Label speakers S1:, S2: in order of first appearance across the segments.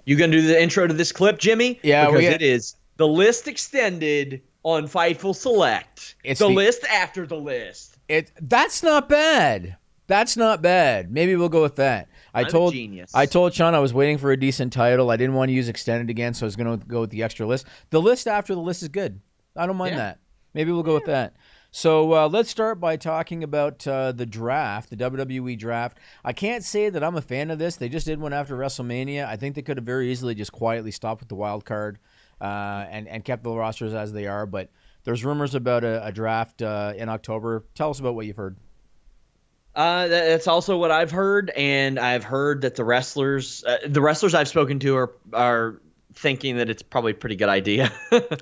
S1: You going to do the intro to this clip, Jimmy?
S2: Yeah.
S1: Because it is the list extended on Fightful Select. It's the list after the list.
S2: That's not bad. That's not bad. Maybe we'll go with that. I told Sean I was waiting for a decent title. I didn't want to use extended again, so I was going to go with the extra list. The list after the list is good. I don't mind that. Maybe we'll go with that. So let's start by talking about the draft, the WWE draft. I can't say that I'm a fan of this. They just did one after WrestleMania. I think they could have very easily just quietly stopped with the wild card and kept the rosters as they are. But there's rumors about a draft in October. Tell us about what you've heard.
S1: That's also what I've heard, and I've heard that the wrestlers I've spoken to are thinking that it's probably a pretty good idea.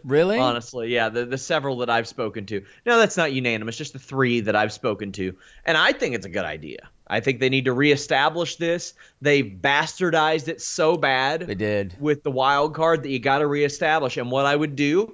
S2: Really?
S1: Honestly, yeah. The several that I've spoken to. No, that's not unanimous. Just the 3 that I've spoken to, and I think it's a good idea. I think they need to reestablish this. They bastardized it so bad.
S2: They did
S1: with the wild card that you got to reestablish. And what I would do,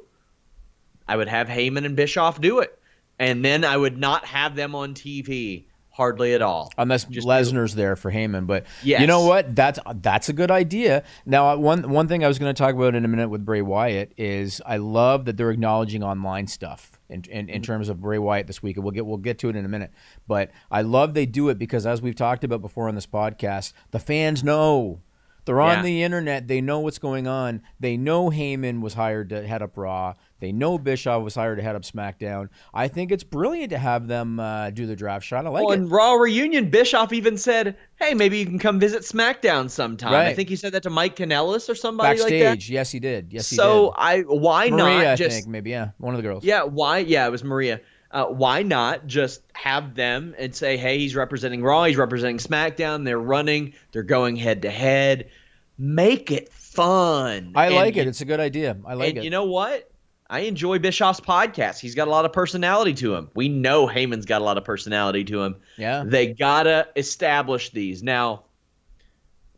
S1: I would have Heyman and Bischoff do it, and then I would not have them on TV. Hardly at all.
S2: Unless Lesnar's there for Heyman. But You know what? That's a good idea. Now, one thing I was going to talk about in a minute with Bray Wyatt is I love that they're acknowledging online stuff in terms of Bray Wyatt this week. We'll get to it in a minute. But I love they do it because, as we've talked about before on this podcast, the fans know. They're on the internet. They know what's going on. They know Heyman was hired to head up Raw. They know Bischoff was hired to head up SmackDown. I think it's brilliant to have them do the draft shot. I like it.
S1: In Raw Reunion, Bischoff even said, hey, maybe you can come visit SmackDown sometime. Right. I think he said that to Mike Kanellis or somebody
S2: backstage.
S1: Like that.
S2: Yes, he did. Yes, he
S1: did.
S2: So
S1: why
S2: Maria,
S1: not
S2: I
S1: just...
S2: think, maybe, yeah. One of the girls.
S1: Yeah, why? Yeah, it was Maria. Why not just have them and say, hey, he's representing Raw, he's representing SmackDown, they're running, they're going head-to-head. Make it fun.
S2: I like it. It's a good idea. I like it.
S1: And you know what? I enjoy Bischoff's podcast. He's got a lot of personality to him. We know Heyman's got a lot of personality to him.
S2: Yeah.
S1: They got to establish these. Now,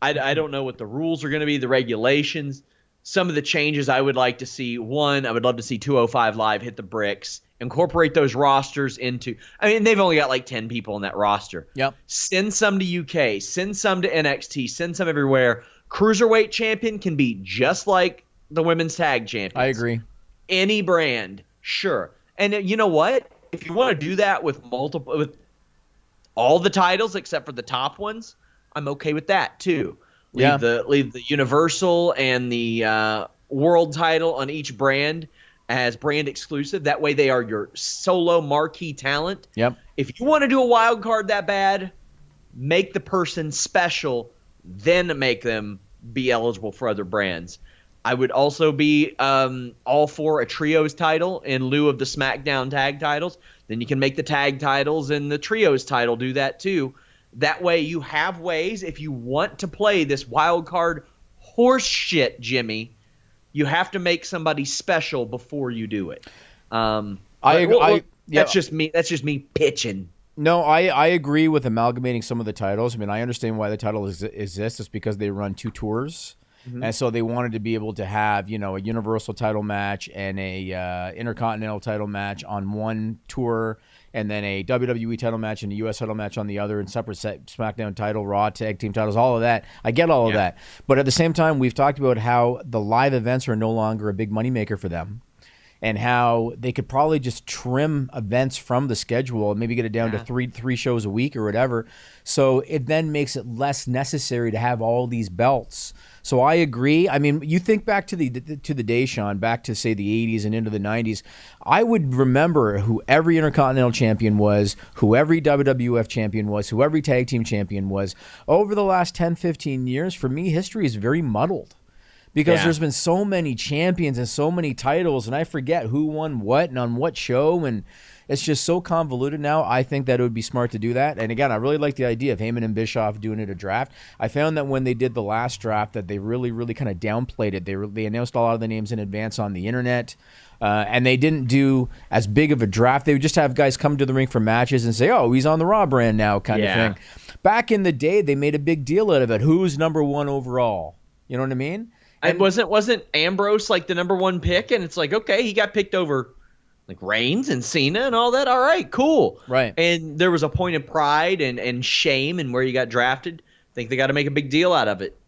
S1: I don't know what the rules are going to be, the regulations. Some of the changes I would like to see. One, I would love to see 205 Live hit the bricks. Incorporate those rosters into – I mean, they've only got like 10 people on that roster.
S2: Yep.
S1: Send some to UK. Send some to NXT. Send some everywhere. Cruiserweight champion can be just like the women's tag champions.
S2: I agree.
S1: Any brand, sure. And you know what? If you want to do that with all the titles except for the top ones, I'm okay with that too. Leave the Universal and the World title on each brand as brand exclusive. That way they are your solo marquee talent.
S2: Yep.
S1: If you want to do a wild card that bad, make the person special, then make them be eligible for other brands. I would also be all for a trios title in lieu of the SmackDown tag titles. Then you can make the tag titles and the trios title do that too. That way you have ways, if you want to play this wild card horse shit, Jimmy, you have to make somebody special before you do it. That's just me. That's just me pitching.
S2: No, I agree with amalgamating some of the titles. I mean, I understand why the title exists. It's because they run 2 tours. Mm-hmm. And so they wanted to be able to have, a Universal title match and a Intercontinental title match on one tour, and then a WWE title match and a U.S. title match on the other, and separate SmackDown title, Raw, tag team titles, all of that. I get all of that. But at the same time, we've talked about how the live events are no longer a big moneymaker for them, and how they could probably just trim events from the schedule and maybe get it down to three shows a week or whatever. So it then makes it less necessary to have all these belts. So I agree. I mean, you think back to the day, Sean, back to, say, the 80s and into the 90s, I would remember who every Intercontinental champion was, who every WWF champion was, who every tag team champion was. Over the last 10, 15 years, for me, history is very muddled. Because there's been so many champions and so many titles, and I forget who won what and on what show, and it's just so convoluted now. I think that it would be smart to do that. And again, I really like the idea of Heyman and Bischoff doing it a draft. I found that when they did the last draft that they really, really kind of downplayed it. They announced a lot of the names in advance on the internet, and they didn't do as big of a draft. They would just have guys come to the ring for matches and say, oh, he's on the Raw brand now kind of thing. Back in the day, they made a big deal out of it. Who's number 1 overall? You know what I mean?
S1: And wasn't Ambrose like the number 1 pick? And it's like, okay, he got picked over like Reigns and Cena and all that. All right, cool.
S2: Right.
S1: And there was a point of pride and shame in where you got drafted. I think they got to make a big deal out of it.